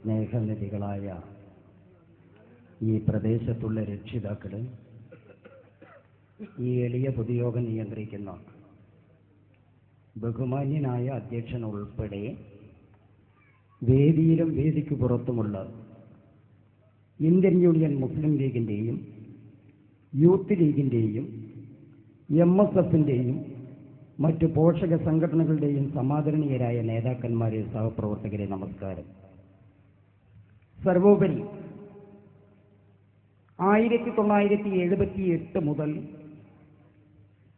സ്നേഹനിധികളായ ഈ പ്രദേശത്തുള്ള രക്ഷിതാക്കള്, ഈ എളിയ പൊതുയോഗം നിയന്ത്രിക്കുന്ന ബഹുമാന്യനായ അധ്യക്ഷൻ ഉൾപ്പെടെ വേദിയിലും വേദിക്ക് പുറത്തുമുള്ള ഇന്ത്യൻ യൂണിയൻ മുസ്ലിം ലീഗിൻ്റെയും യൂത്ത് ലീഗിൻ്റെയും MSFിൻ്റെയും മറ്റു പോഷക സംഘടനകളുടെയും സമാദരണീയരായ നേതാക്കന്മാരെ, സഹപ്രവർത്തകരെ, നമസ്കാരം. സർവോപരി 1978 മുതൽ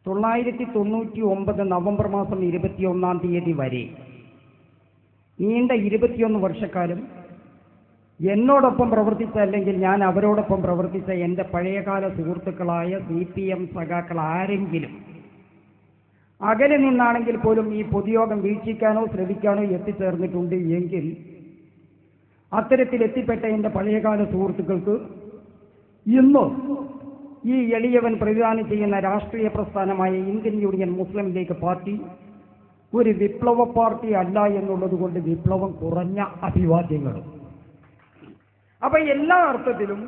1999 നവംബർ മാസം 21-ാം തീയതി വരെ നീണ്ട 21 വർഷക്കാലം എന്നോടൊപ്പം പ്രവർത്തിച്ച, അല്ലെങ്കിൽ ഞാൻ അവരോടൊപ്പം പ്രവർത്തിച്ച എൻ്റെ പഴയകാല സുഹൃത്തുക്കളായ CPM സഖാക്കൾ ആരെങ്കിലും അകലെ നിന്നാണെങ്കിൽ പോലും ഈ പൊതുയോഗം വീക്ഷിക്കാനോ ശ്രവിക്കാനോ എത്തിച്ചേർന്നിട്ടുണ്ട് എങ്കിൽ അത്തരത്തിൽ എത്തിപ്പെട്ട എൻ്റെ പഴയകാല സുഹൃത്തുക്കൾക്ക് ഇന്ന് ഈ എളിയവൻ പ്രതിദാനം ചെയ്യുന്ന രാഷ്ട്രീയ പ്രസ്ഥാനമായ ഇന്ത്യൻ യൂണിയൻ മുസ്ലിം ലീഗ് പാർട്ടി ഒരു വിപ്ലവ പാർട്ടി അല്ല എന്നുള്ളത് കൊണ്ട് വിപ്ലവം കുറഞ്ഞ അഭിവാദ്യങ്ങളും. അപ്പൊ എല്ലാ അർത്ഥത്തിലും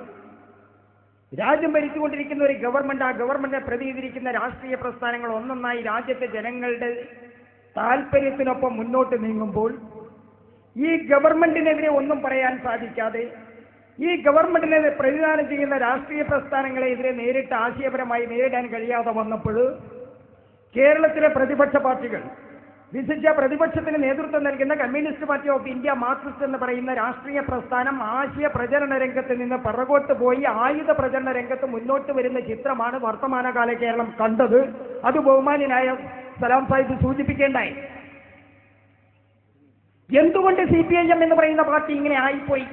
രാജ്യം ഭരിച്ചുകൊണ്ടിരിക്കുന്ന ഒരു ഗവൺമെന്റ്, ആ ഗവൺമെന്റിനെ പ്രതിനിധീകരിക്കുന്ന രാഷ്ട്രീയ പ്രസ്ഥാനങ്ങൾ ഒന്നൊന്നായി രാജ്യത്തെ ജനങ്ങളുടെ താല്പര്യത്തിനൊപ്പം മുന്നോട്ട് നീങ്ങുമ്പോൾ ഈ ഗവൺമെന്റിനെതിരെ ഒന്നും പറയാൻ സാധിക്കാതെ ഈ ഗവൺമെന്റിനെ പ്രതിദാനം ചെയ്യുന്ന രാഷ്ട്രീയ പ്രസ്ഥാനങ്ങളെതിരെ നേരിട്ട് ആശയപരമായി നേരിടാൻ കഴിയാതെ വന്നപ്പോൾ കേരളത്തിലെ പ്രതിപക്ഷ പാർട്ടികൾ, വിശിഷ്യ പ്രതിപക്ഷത്തിന് നേതൃത്വം നൽകുന്ന communist party of India Marxist എന്ന് പറയുന്ന രാഷ്ട്രീയ പ്രസ്ഥാനം ആശയ പ്രചരണ രംഗത്ത് നിന്ന് പിറകോട്ട് പോയി ആയുധ പ്രചരണ രംഗത്ത് മുന്നോട്ട് വരുന്ന ചിത്രമാണ് വർത്തമാനകാല കേരളം കണ്ടത്. അത് ബഹുമാന്യനായ സലാം സാഹിബ് സൂചിപ്പിക്കേണ്ടായി. എന്തുകൊണ്ട് CPIM എന്ന് പറയുന്ന പാർട്ടി ഇങ്ങനെ ആയിപ്പോയി?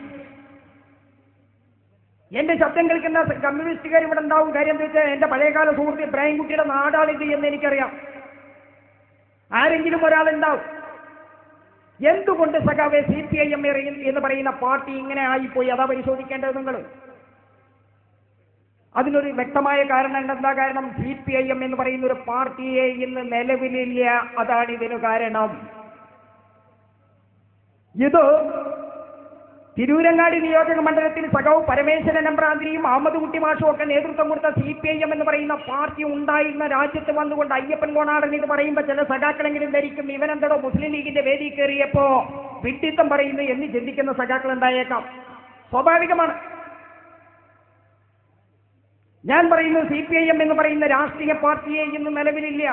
എന്റെ ശബ്ദം കേൾക്കുന്ന കമ്മ്യൂണിസ്റ്റുകാർ ഇവിടെ ഉണ്ടാവും. കാര്യം എന്താ വെച്ചാൽ എന്റെ പഴയകാല സുഹൃത്ത് ഇബ്രാഹിംകുട്ടിയുടെ നാടാണിത് എന്ന് എനിക്കറിയാം. ആരെങ്കിലും ഒരാളുണ്ടാവും. എന്തുകൊണ്ട് സഖാവെ CPIM എന്ന് പറയുന്ന പാർട്ടി ഇങ്ങനെ ആയിപ്പോയി? അതാ പരിശോധിക്കേണ്ടത് നിങ്ങൾ. അതിനൊരു വ്യക്തമായ കാരണം എന്താ? കാരണം CPIM എന്ന് പറയുന്ന ഒരു പാർട്ടിയെ ഇന്ന് നിലവിലില്ല. അതാണ് ഇതിന് കാരണം. ഇത് തിരൂരങ്ങാടി നിയോജക മണ്ഡലത്തിൽ സഖാവ് പരമേശ്വരൻ നമ്പ്രാന്തിരിയും അഹമ്മദ് കുട്ടി മാഷും ഒക്കെ നേതൃത്വം കൊടുത്ത CPIM എന്ന് പറയുന്ന പാർട്ടി ഉണ്ടായിരുന്ന രാജ്യത്ത് വന്നുകൊണ്ട് അയ്യപ്പൻ കോണാടൻ ഇത് പറയുമ്പോൾ ചില സഖാക്കളെങ്കിലും ധരിക്കും ഇവനെന്തോ മുസ്ലിം ലീഗിന്റെ വേദി കയറിയപ്പോ വിഡ്ഢിത്തം പറയുന്നു എന്ന് ചിന്തിക്കുന്ന സഖാക്കൾ ഉണ്ടായേക്കാം. സ്വാഭാവികമാണ്. ഞാൻ പറയുന്നു CPIM എന്ന് പറയുന്ന രാഷ്ട്രീയ പാർട്ടിയെ ഇന്ന് നിലവിലില്ല.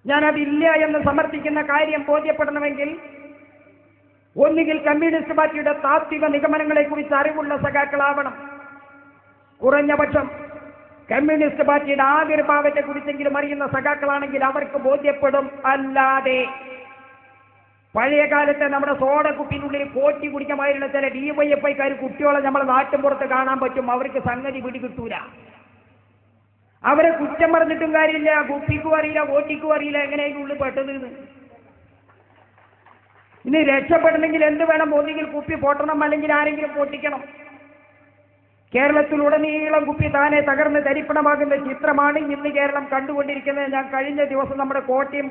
ഞാനതില്ല എന്ന് സമർത്ഥിക്കുന്ന കാര്യം ബോധ്യപ്പെടണമെങ്കിൽ ഒന്നുകിൽ കമ്മ്യൂണിസ്റ്റ് പാർട്ടിയുടെ താത്വിക നിഗമനങ്ങളെ കുറിച്ച് അറിവുള്ള സഖാക്കളാവണം. കുറഞ്ഞപക്ഷം കമ്മ്യൂണിസ്റ്റ് പാർട്ടിയുടെ ആവിർഭാവത്തെ കുറിച്ചെങ്കിലും അറിയുന്ന സഖാക്കളാണെങ്കിൽ അവർക്ക് ബോധ്യപ്പെടും. അല്ലാതെ പഴയ കാലത്തെ നമ്മുടെ സോഡ കുപ്പിനുള്ളിൽ കോട്ടി കുടിക്കുമായിരുന്ന ചില DYFIക്കാർ കുട്ടികളെ നമ്മളെ നാട്ടിൻപുറത്ത് കാണാൻ പറ്റും. അവർക്ക് സംഗതി പിടികിട്ടൂല. അവരെ കുറ്റം പറഞ്ഞിട്ടും കാര്യമില്ല. കുപ്പിക്കും അറിയില്ല, കോട്ടിക്കും അറിയില്ല എങ്ങനെയായിരുന്നു ഉള്ളിൽ പെട്ടത്. ഇനി രക്ഷപ്പെടണമെങ്കിൽ എന്ത് വേണം? ഒന്നുകിൽ കുപ്പി പൊട്ടണം, അല്ലെങ്കിൽ ആരെങ്കിലും പൊട്ടിക്കണം. കേരളത്തിലുടനീളം കുപ്പി താനെ തകർന്ന് തരിപ്പണമാകുന്ന ചിത്രമാണ് ഇന്ന് കേരളം കണ്ടുകൊണ്ടിരിക്കുന്നത്. ഞാൻ കഴിഞ്ഞ ദിവസം നമ്മുടെ കോട്ടയം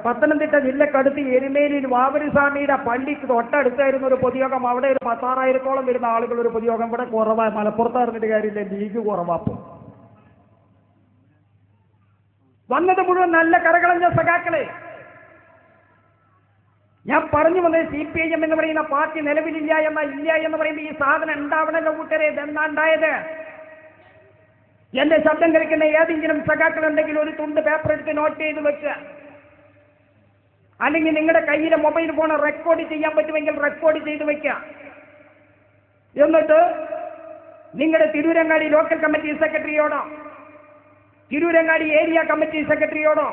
പത്തനംതിട്ട ജില്ലക്കടുത്ത് എരുമേലിയിൽ വാവരുസ്വാമിയുടെ പള്ളിക്ക് തൊട്ടടുത്തായിരുന്നു ഒരു പൊതുയോഗം. അവിടെ ഒരു 16,000-ഓളം വരുന്ന ആളുകൾ ഒരു പൊതുയോഗം. ഇവിടെ കുറവാണ്. മലപ്പുറത്ത് അറിഞ്ഞിട്ട് കാര്യമില്ല, ലീഗ് കുറവാപ്പോ. വന്നത് മുഴുവൻ നല്ല കരകളഞ്ഞ സഖാക്കളെ. ഞാൻ പറഞ്ഞു വന്നത് CPIM എന്ന് പറയുന്ന പാർട്ടി നിലവിലില്ല എന്ന് പറയുമ്പോൾ ഈ സാധനം ഉണ്ടാവണല്ലോ കൂട്ടരെ. ഇതെന്താ ഉണ്ടായത്? എന്റെ ശബ്ദം കേൾക്കുന്ന ഏതെങ്കിലും സഖാക്കൾ ഉണ്ടെങ്കിൽ ഒരു തുണ്ട് പേപ്പർ എടുത്ത് നോട്ട് ചെയ്ത് വെക്കുക. അല്ലെങ്കിൽ നിങ്ങളുടെ കയ്യിലെ മൊബൈൽ ഫോൺ റെക്കോർഡ് ചെയ്യാൻ പറ്റുമെങ്കിൽ റെക്കോർഡ് ചെയ്ത് വെക്കുക. എന്നിട്ട് നിങ്ങളുടെ തിരൂരങ്ങാടി ലോക്കൽ കമ്മിറ്റി സെക്രട്ടറിയോടോ തിരൂരങ്ങാടി ഏരിയ കമ്മിറ്റി സെക്രട്ടറിയോടോ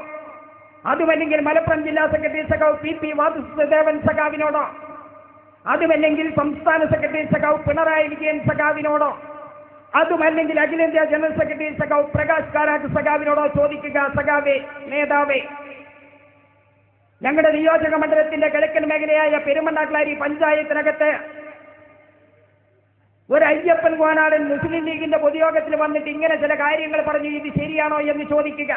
അതുമല്ലെങ്കിൽ മലപ്പുറം ജില്ലാ സെക്രട്ടറി സഖാവ് PP വാസുദേവൻ സഖാവിനോടോ അതുമല്ലെങ്കിൽ സംസ്ഥാന സെക്രട്ടറി സഖാവ് പിണറായി വിജയൻ സഖാവിനോടോ അതുമല്ലെങ്കിൽ അഖിലേന്ത്യാ ജനറൽ സെക്രട്ടറി സഖാവ് പ്രകാശ് കാരാട്ട് സഖാവിനോടോ ചോദിക്കുക, സഖാവേ, നേതാവേ, ഞങ്ങളുടെ നിയോജക മണ്ഡലത്തിന്റെ കിഴക്കൻ മേഖലയായ പെരുമണ്ണാക്ലാരി പഞ്ചായത്തിനകത്ത് ഒരു അയ്യപ്പൻ കോനാടൻ മുസ്ലിം ലീഗിന്റെ പൊതുയോഗത്തിൽ വന്നിട്ട് ഇങ്ങനെ ചില കാര്യങ്ങൾ പറഞ്ഞു, ഇത് ശരിയാണോ എന്ന് ചോദിക്കുക.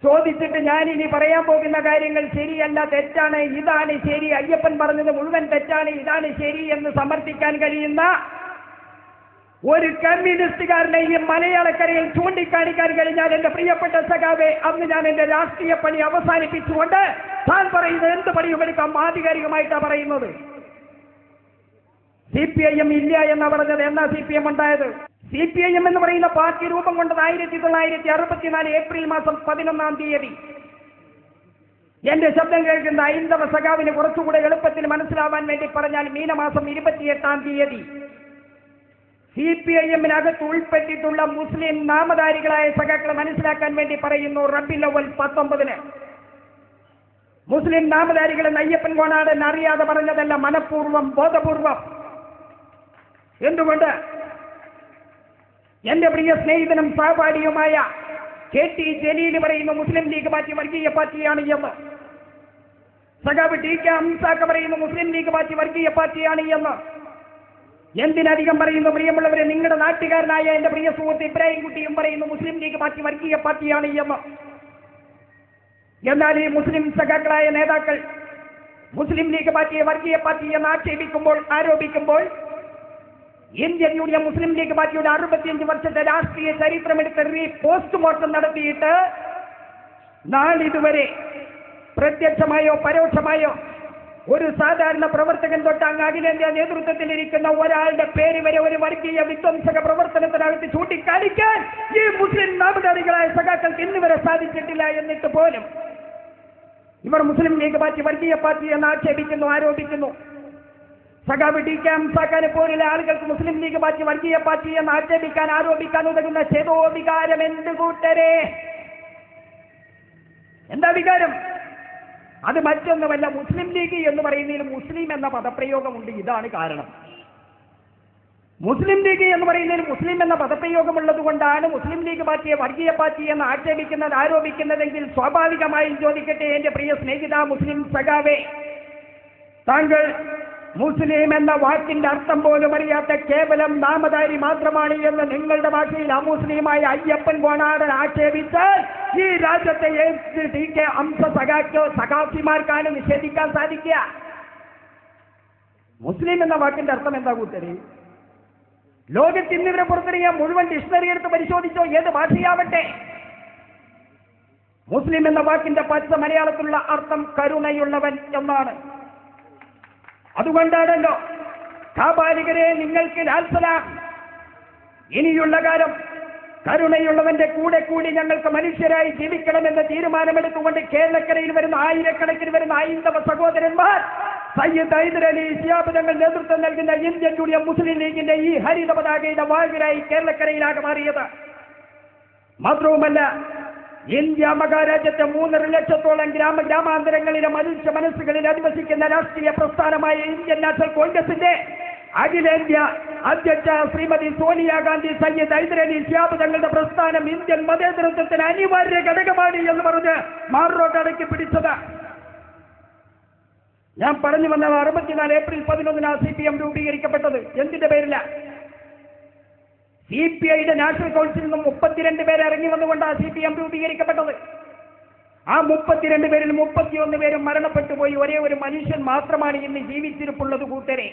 ചോദിച്ചിട്ട് ഞാൻ ഇനി പറയാൻ പോകുന്ന കാര്യങ്ങൾ ശരിയല്ല, തെറ്റാണ്, ഇതാണ് ശരി, അയ്യപ്പൻ പറഞ്ഞത് മുഴുവൻ തെറ്റാണ്, ഇതാണ് ശരി എന്ന് സമർത്ഥിക്കാൻ കഴിയുന്ന ഒരു കമ്മ്യൂണിസ്റ്റുകാരനെ ഈ മലയാളക്കരയിൽ ചൂണ്ടിക്കാണിക്കാൻ കഴിഞ്ഞാൽ എന്റെ പ്രിയപ്പെട്ട സഖാവെ, അന്ന് ഞാൻ എന്റെ രാഷ്ട്രീയ പണി അവസാനിപ്പിച്ചുകൊണ്ട് താൻ പറയുന്നത് എന്ത് പണിയും എടുക്കാം ആധികാരികമായിട്ടാണ് പറയുന്നത്. CPIM ഇല്ല എന്നാ പറഞ്ഞത്. എന്നാ CPM ഉണ്ടായത്? CPIM എന്ന് പറയുന്ന പാർട്ടി രൂപം കൊണ്ടത് 1964 ഏപ്രിൽ മാസം 11 എന്റെ ശബ്ദം കേൾക്കുന്ന ഹൈന്ദവ സഖാവിന് കുറച്ചുകൂടെ എളുപ്പത്തിൽ മനസ്സിലാവാൻ വേണ്ടി പറഞ്ഞാൽ മീനമാസം 28 CPIM-നകത്ത് ഉൾപ്പെട്ടിട്ടുള്ള മുസ്ലിം നാമധാരികളായ സഖാക്കളെ മനസ്സിലാക്കാൻ വേണ്ടി പറയുന്നു. റബീഉൽ അവ്വൽ 19 മുസ്ലിം നാമധാരികളെ അയ്യപ്പൻ കോണാടൻ അറിയാതെ പറഞ്ഞതല്ല, മനഃപൂർവ്വം ബോധപൂർവം. എന്തുകൊണ്ട്? എന്റെ പ്രിയ സ്നേഹിതനും സഹപാഠിയുമായ KT ജലീൽ പറയുന്നു മുസ്ലിം ലീഗ് പാർട്ടി വർഗീയ പാർട്ടിയാണ് എന്ന്. സഖാവ് TK ഹംസാക്ക പറയുന്നു മുസ്ലിം ലീഗ് പാർട്ടി വർഗീയ പാർട്ടിയാണ് എന്ന്. എന്തിനധികം പറയുന്നു പ്രിയമുള്ളവരെ, നിങ്ങളുടെ നാട്ടുകാരനായ എന്റെ പ്രിയ സുഹൃത്ത് ഇബ്രാഹിം കുട്ടിയും പറയുന്നു മുസ്ലിം ലീഗ് പാർട്ടി വർഗീയ പാർട്ടിയാണ് എന്ന്. എന്നാൽ ഈ മുസ്ലിം സഖാക്കളായ നേതാക്കൾ മുസ്ലിം ലീഗ് പാർട്ടിയെ വർഗീയ പാർട്ടി എന്ന് ആരോപിക്കുമ്പോൾ ഇന്ത്യൻ യൂണിയൻ മുസ്ലിം ലീഗ് പാർട്ടിയുടെ 65 വർഷത്തെ രാഷ്ട്രീയ ചരിത്രമെടുത്ത് പോസ്റ്റ്മോർട്ടം നടത്തിയിട്ട് നാളിതുവരെ പ്രത്യക്ഷമായോ പരോക്ഷമായോ ഒരു സാധാരണ പ്രവർത്തകൻ തൊട്ട് അങ്ങ് അഖിലേന്ത്യാ നേതൃത്വത്തിലിരിക്കുന്ന ഒരാളുടെ പേര് വരെ ഒരു വർഗീയ വിധ്വംസക പ്രവർത്തനത്തിനകത്ത് ചൂണ്ടിക്കാണിക്കാൻ ഈ മുസ്ലിം നാമധാരികളായ സഖാക്കൾക്ക് ഇന്നുവരെ സാധിച്ചിട്ടില്ല. എന്നിട്ട് പോലും ഇവർ മുസ്ലിം ലീഗ് പാർട്ടി വർഗീയ പാർട്ടി എന്ന് ആക്ഷേപിക്കുന്നു, ആരോപിക്കുന്നു. സഖാവ് TK ഹംസാക്കാനെ പോലുള്ള ആളുകൾക്ക് മുസ്ലിം ലീഗ് പാർട്ടി വർഗീയ പാർട്ടി എന്ന് ആക്ഷേപിക്കാൻ, ആരോപിക്കാൻ ഉതകുന്ന ചേതോ വികാരം എന്ത് കൂട്ടരെ? എന്താ വികാരം? അത് മറ്റൊന്നുമല്ല, മുസ്ലിം ലീഗ് എന്ന് പറയുന്നതിൽ മുസ്ലിം എന്ന പദപ്രയോഗമുണ്ട്. ഇതാണ് കാരണം. മുസ്ലിം ലീഗ് എന്ന് പറയുന്നതിൽ മുസ്ലിം എന്ന പദപ്രയോഗമുള്ളത് കൊണ്ടാണ് മുസ്ലിം ലീഗ് പാർട്ടിയെ വർഗീയ പാർട്ടി എന്ന് ആരോപിക്കുന്നതെങ്കിൽ സ്വാഭാവികമായും ചോദിക്കട്ടെ എന്റെ പ്രിയ സ്നേഹിത മുസ്ലിം സഖാവേ, താങ്കൾ മുസ്ലിം എന്ന വാക്കിന്റെ അർത്ഥം പോലും അറിയാത്ത കേവലം നാമധാരി മാത്രമാണ് എന്ന് നിങ്ങളുടെ ഭാഷയിൽ അമുസ്ലിമായ അയ്യപ്പൻ കോണാടൻ ആക്ഷേപിച്ചാൽ ഈ രാജ്യത്തെ TK ഹംസ സഖാഫിമാർക്കാണ് നിഷേധിക്കാൻ സാധിക്കുക. മുസ്ലിം എന്ന വാക്കിന്റെ അർത്ഥം എന്താ കൂട്ടര്? ലോകത്ത് ഇന്നിവരെ പുറത്തിറങ്ങിയ മുഴുവൻ ഡിക്ഷണറി എടുത്ത് പരിശോധിച്ചോ, ഏത് ഭാഷയാവട്ടെ, മുസ്ലിം എന്ന വാക്കിന്റെ പച്ച മലയാളത്തിലുള്ള അർത്ഥം കരുണയുള്ളവൻ എന്നാണ്. അതുകൊണ്ടാണല്ലോ കാപാലികരെ നിങ്ങൾക്ക് ലാൽസലാം, ഇനിയുള്ള കാലം കരുണയുള്ളവന്റെ കൂടെ കൂടി ഞങ്ങൾക്ക് മനുഷ്യരായി ജീവിക്കണമെന്ന തീരുമാനമെടുത്തുകൊണ്ട് കേരളക്കരയിൽ വരുന്ന ആയിരക്കണക്കിന് വരുന്ന ഹൈന്ദവ സഹോദരന്മാർ സയ്യിദ് ഹൈദർ അലി ശിഹാബ് തങ്ങൾ നേതൃത്വം നൽകുന്ന ഇന്ത്യൻ യൂണിയൻ മുസ്ലിം ലീഗിന്റെ ഈ ഹരിത പതാകയുടെ വാഹകരായി കേരളക്കരയിലാകെ മാറിയത്. മാത്രവുമല്ല, ഇന്ത്യ മഹാരാജ്യത്തെ 3.5 ലക്ഷത്തോളം ഗ്രാമാന്തരങ്ങളിലെ മനുഷ്യ മനസ്സുകളിൽ അധിവസിക്കുന്ന രാഷ്ട്രീയ പ്രസ്ഥാനമായ ഇന്ത്യൻ നാഷണൽ കോൺഗ്രസിന്റെ അഖിലേന്ത്യാ അധ്യക്ഷ ശ്രീമതി സോണിയാഗാന്ധി സയ്യിദ് ഹൈദർ അലി ശിഹാബ് തങ്ങളുടെ പ്രസ്ഥാനം ഇന്ത്യൻ മതേതരത്വത്തിന് അനിവാര്യ ഘടകമാണ് എന്ന് പറഞ്ഞ് മാറോട്ടടക്കി പിടിച്ചത്. ഞാൻ പറഞ്ഞു വന്നത് 64 ഏപ്രിൽ 11 CPM രൂപീകരിക്കപ്പെട്ടത്. എന്തിന്റെ പേരില്ല? CPIയുടെ നാഷണൽ കൗൺസിലിൽ നിന്നും 32 പേര് ഇറങ്ങി വന്നുകൊണ്ടാണ് CPM രൂപീകരിക്കപ്പെട്ടത്. ആ 32 പേരിൽ 31 പേരും മരണപ്പെട്ടു പോയി. ഒരേ ഒരു മനുഷ്യൻ മാത്രമാണ് ഇന്ന് ജീവിച്ചിരിപ്പുള്ളത് കൂട്ടരെ.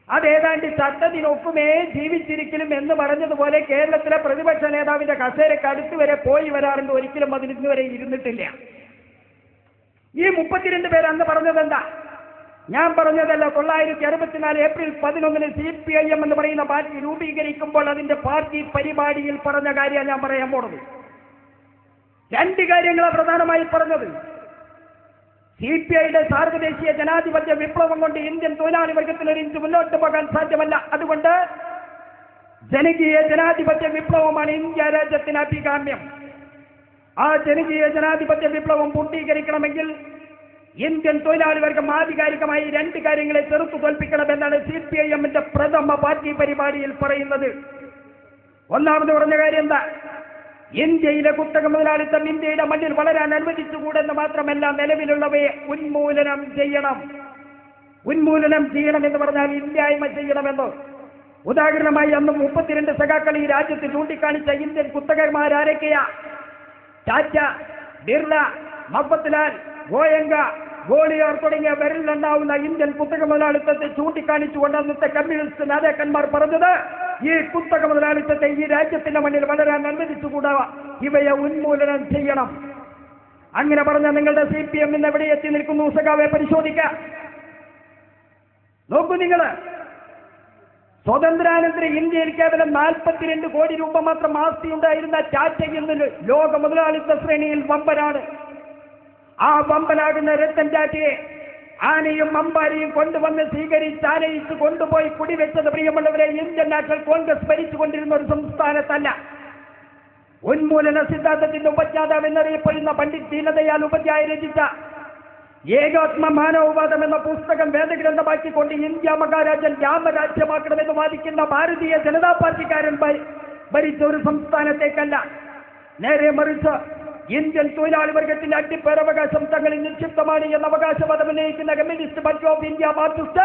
അതേതാണ്ട് ചട്ടത്തിനൊക്കുമേ ജീവിച്ചിരിക്കലും എന്ന് പറഞ്ഞതുപോലെ കേരളത്തിലെ പ്രതിപക്ഷ നേതാവിന്റെ കസേരക്ക് അടുത്ത് വരെ പോയി വരാറുണ്ട്, ഒരിക്കലും അതിന് ഇന്നുവരെ ഇരുന്നിട്ടില്ല. ഈ 32 പേര് അന്ന് പറഞ്ഞത് എന്താ? ഞാൻ പറഞ്ഞതല്ല. 1964 ഏപ്രിൽ 11 CPIM എന്ന് പറയുന്ന പാർട്ടി രൂപീകരിക്കുമ്പോൾ അതിന്റെ പാർട്ടി പരിപാടിയിൽ പറഞ്ഞ കാര്യമാണ് ഞാൻ പറയാൻ പോണത്. 2 കാര്യങ്ങളാണ് പ്രധാനമായി പറഞ്ഞത്. CPIയുടെ സാർവദേശീയ ജനാധിപത്യ വിപ്ലവം കൊണ്ട് ഇന്ത്യൻ തൊഴിലാളി വർഗത്തിന് ഒരു ഇഞ്ച് മുന്നോട്ട് പോകാൻ സാധ്യമല്ല. അതുകൊണ്ട് ജനകീയ ജനാധിപത്യ വിപ്ലവമാണ് ഇന്ത്യ രാജ്യത്തിന് അഭികാമ്യം. ആ ജനകീയ ജനാധിപത്യ വിപ്ലവം പൂർത്തീകരിക്കണമെങ്കിൽ ഇന്ത്യൻ തൊഴിലാളി വർഗം ആധികാരികമായി 2 കാര്യങ്ങളെ ചെറുത്തു തോൽപ്പിക്കണമെന്നാണ് CPIMന്റെ പ്രഥമ പാർട്ടി പരിപാടിയിൽ പറയുന്നത്. ഒന്നാമത് പറഞ്ഞ കാര്യം എന്താ? ഇന്ത്യയിലെ കുത്തക മുതലാളിത്തം ഇന്ത്യയുടെ മണ്ണിൽ വളരാൻ അനുവദിച്ചുകൂടെന്ന് മാത്രമല്ല, നിലവിലുള്ളവയെ ഉന്മൂലനം ചെയ്യണം. ഉന്മൂലനം ചെയ്യണം എന്ന് പറഞ്ഞാൽ ഇല്ലായ്മ ചെയ്യണമെന്ന്. ഉദാഹരണമായി അന്ന് 32 സഖാക്കൾ ഈ രാജ്യത്ത് ചൂണ്ടിക്കാണിച്ച ഇന്ത്യൻ കുത്തകന്മാരാരൊക്കെയാ? ടാറ്റ, ബിർള, മഫത്ലാൽ, ഗോയങ്ക, ഗോളിയാർ തുടങ്ങിയ വിരലിലെണ്ണാവുന്ന ഇന്ത്യൻ കുത്തക മുതലാളിത്തത്തെ ചൂണ്ടിക്കാണിച്ചുകൊണ്ട് അന്നത്തെ കമ്മ്യൂണിസ്റ്റ് നേതാക്കന്മാർ പറഞ്ഞത്, ഈ കുത്തക മുതലാളിത്തത്തെ ഈ രാജ്യത്തിന്റെ മണ്ണിൽ വളരാൻ അനുവദിച്ചുകൂടാ, ഇവയെ ഉന്മൂലനം ചെയ്യണം. അങ്ങനെ പറഞ്ഞ നിങ്ങളുടെ CPM ഇന്ന് എവിടെ എത്തി നിൽക്കുന്നു? സഖാവെ പരിശോധിക്കാം. നോക്കൂ, നിങ്ങൾ സ്വതന്ത്രാനന്തര ഇന്ത്യയിൽ കേവലം 42 കോടി രൂപ മാത്രം ആസ്തി ഉണ്ടായിരുന്ന ടാറ്റ ഇന്ന് ലോക മുതലാളിത്ത ശ്രേണിയിൽ വമ്പനാണ്. ആ വമ്പനാകുന്ന രത്തൻ ടാറ്റയെ ആനയും അമ്പാരിയും കൊണ്ടുവന്ന് സ്വീകരിച്ച് ആനയിച്ച് കൊണ്ടുപോയി കുടിവെച്ചത് പ്രിയമുള്ളവരെ ഇന്ത്യൻ നാഷണൽ കോൺഗ്രസ് ഭരിച്ചുകൊണ്ടിരുന്ന ഒരു സംസ്ഥാനത്തല്ല. ഉന്മൂലന സിദ്ധാന്തത്തിന്റെ ഉപജ്ഞാതാവ് എന്നറിയപ്പെടുന്ന പണ്ഡിറ്റ് ദീനദയാൽ ഉപാധ്യായ രചിച്ച ഏകാത്മ മാനവവാദം എന്ന പുസ്തകം വേദഗ്രന്ഥമാക്കിക്കൊണ്ട് ഇന്ത്യ മഹാരാജ്യം രാമരാജ്യമാക്കണമെന്ന് വാദിക്കുന്ന ഭാരതീയ ജനതാ പാർട്ടിക്കാരൻ ഭരിച്ച ഒരു സംസ്ഥാനത്തേക്കല്ല, നേരെ മറിച്ച് ഇന്ത്യൻ തൊഴിലാളി വർഗത്തിന്റെ അടിപ്പേരവകാശം തങ്ങളിൽ നിക്ഷിപ്തമാണ് എന്ന അവകാശവാദം ഉന്നയിക്കുന്ന communist party of India Marxist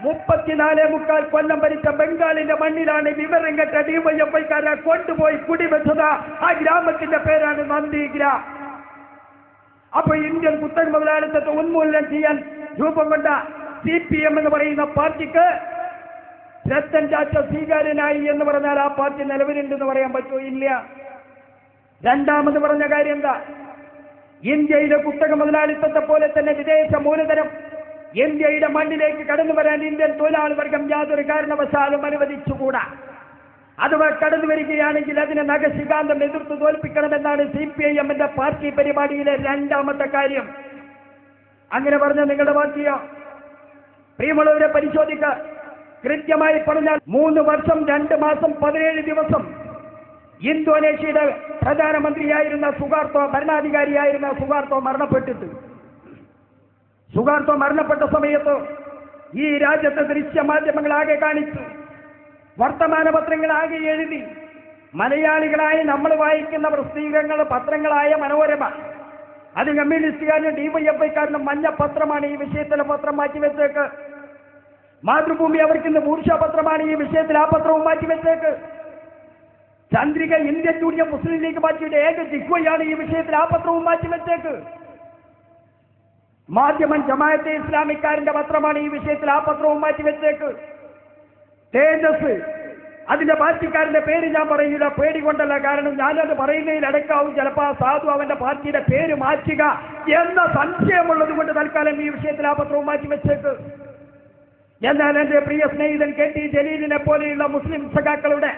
34.25 കൊല്ലം ഭരിച്ച ബംഗാളിന്റെ മണ്ണിലാണ് വിവരം കെട്ട ഡിവൈഎഫ്ഐക്കാരെ കൊണ്ടുപോയി കുടിവെച്ചത്. ആ ഗ്രാമത്തിന്റെ പേരാണ് നന്ദിഗ്രാം. അപ്പൊ ഇന്ത്യൻ കുത്തക മുതലാളിത്തത്തെ ഉന്മൂലനം ചെയ്യാൻ രൂപം കൊണ്ട CPM എന്ന് പറയുന്ന പാർട്ടിക്ക് രത്തൻ ടാറ്റ സ്വീകാര്യനായി എന്ന് പറഞ്ഞാൽ ആ പാർട്ടി നിലവിലുണ്ടെന്ന് പറയാൻ പറ്റുമോ? ഇല്ല. രണ്ടാമത് പറഞ്ഞ കാര്യം എന്താ? ഇന്ത്യയിലെ കുത്തക മുതലാളിത്തത്തെ പോലെ തന്നെ വിദേശ മൂലധനം ഇന്ത്യയുടെ മണ്ണിലേക്ക് കടന്നു വരാൻ ഇന്ത്യൻ തൊഴിലാളി വർഗം യാതൊരു കാരണവശാലും അനുവദിച്ചുകൂടാ. അഥവാ കടന്നു വരികയാണെങ്കിൽ അതിനെ നഖശികാന്തം എതിർത്ത് തോൽപ്പിക്കണമെന്നാണ് CPIM-ന്റെ പാർട്ടി പരിപാടിയിലെ രണ്ടാമത്തെ കാര്യം. അങ്ങനെ പറഞ്ഞ നിങ്ങളുടെ പാർട്ടിയോ? പ്രിയമുള്ളവരെ പരിശോധിക്ക. കൃത്യമായി പറഞ്ഞാൽ 3 വർഷം 2 മാസം 17 ദിവസം ഇന്തോനേഷ്യയുടെ പ്രധാനമന്ത്രിയായിരുന്ന സുഗാർത്തോ, ഭരണാധികാരിയായിരുന്ന സുഗാർത്തോ മരണപ്പെട്ടിട്ട്, സുഗാർത്തോ മരണപ്പെട്ട സമയത്ത് ഈ രാജ്യത്തെ ദൃശ്യമാധ്യമങ്ങളാകെ കാണിച്ചു, വർത്തമാന പത്രങ്ങളാകെ എഴുതി, മലയാളികളായി നമ്മൾ വായിക്കുന്ന പ്രസിദ്ധീകരണങ്ങൾ പത്രങ്ങളായ മനോരമ, അത് കമ്മ്യൂണിസ്റ്റുകാരനും ഡിവൈഎഫ്ഐക്കാരനും മഞ്ഞ പത്രമാണ്, ഈ വിഷയത്തിലെ പത്രം മാറ്റിവെച്ചേക്ക്. മാതൃഭൂമി അവർക്കിന്ന് ബൂർഷ പത്രമാണ്, ഈ വിഷയത്തിൽ ആ പത്രവും മാറ്റിവെച്ചേക്ക്. ചന്ദ്രിക ഇന്ത്യൻ യൂണിയൻ മുസ്ലിം ലീഗ് പാർട്ടിയുടെ ഏക ജിഗ്വയാണ്, ഈ വിഷയത്തിൽ ആ പത്രവും മാറ്റിവെച്ചേക്ക്. മാധ്യമം ജമാഅത്തെ ഇസ്ലാമിക്കാരന്റെ പത്രമാണ്, ഈ വിഷയത്തിൽ ആ പത്രവും മാറ്റിവെച്ചേക്ക്. തേജസ്, അതിന്റെ പാർട്ടിക്കാരന്റെ പേര് ഞാൻ പറയില്ല, പേടി കൊണ്ടല്ല, കാരണം ഞാനത് പറയുന്നതിൽ അടക്കാവും ചിലപ്പോൾ ആ സാധു അവന്റെ പാർട്ടിയുടെ പേര് മാറ്റുക എന്ന സംശയമുള്ളത് കൊണ്ട് തൽക്കാലം ഈ വിഷയത്തിൽ ആ പത്രവും മാറ്റിവെച്ചേക്ക്. എന്നാൽ എന്റെ പ്രിയ സ്നേഹിതൻ KT ജലീലിനെ പോലെയുള്ള മുസ്ലിം സഖാക്കളുടെ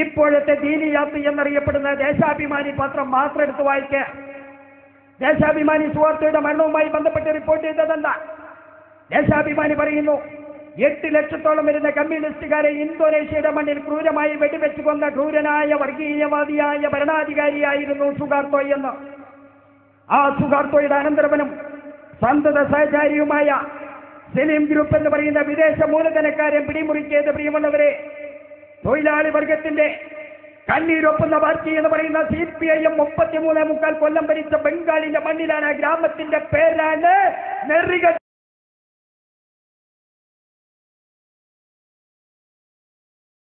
ഇപ്പോഴത്തെ ദീനിയാത്ത് എന്നറിയപ്പെടുന്ന ദേശാഭിമാനി പത്രം മാത്രം എടുത്ത് വായിക്കുക. ദേശാഭിമാനി സുഹൃത്തുയുടെ മരണവുമായി ബന്ധപ്പെട്ട് റിപ്പോർട്ട് ചെയ്തതെന്താ? ദേശാഭിമാനി പറയുന്നു, 8 ലക്ഷത്തോളം വരുന്ന കമ്മ്യൂണിസ്റ്റുകാരെ ഇന്തോനേഷ്യയുടെ മണ്ണിൽ ക്രൂരമായി വെടിവെച്ചു കൊന്ന ക്രൂരനായ വർഗീയവാദിയായ ഭരണാധികാരിയായിരുന്നു സുഗാർത്തോ എന്ന്. ആ സുഗാർത്തോയുടെ അനന്തരവനും സന്തത സഹചാരിയുമായ സലീം ഗ്രൂപ്പ് എന്ന് പറയുന്ന വിദേശ മൂലധനക്കാരെ പിടിമുറിക്കിയത് പ്രിയമുള്ളവരെ തൊഴിലാളി വർഗത്തിന്റെ കണ്ണീരൊപ്പുന്ന പാർട്ടി എന്ന് പറയുന്ന CPIM 33.25 കൊല്ലം ഭരിച്ച ബംഗാളിന്റെ മണ്ണിലാണ്. ഗ്രാമത്തിന്റെ പേരാണ് നെറികെട്ട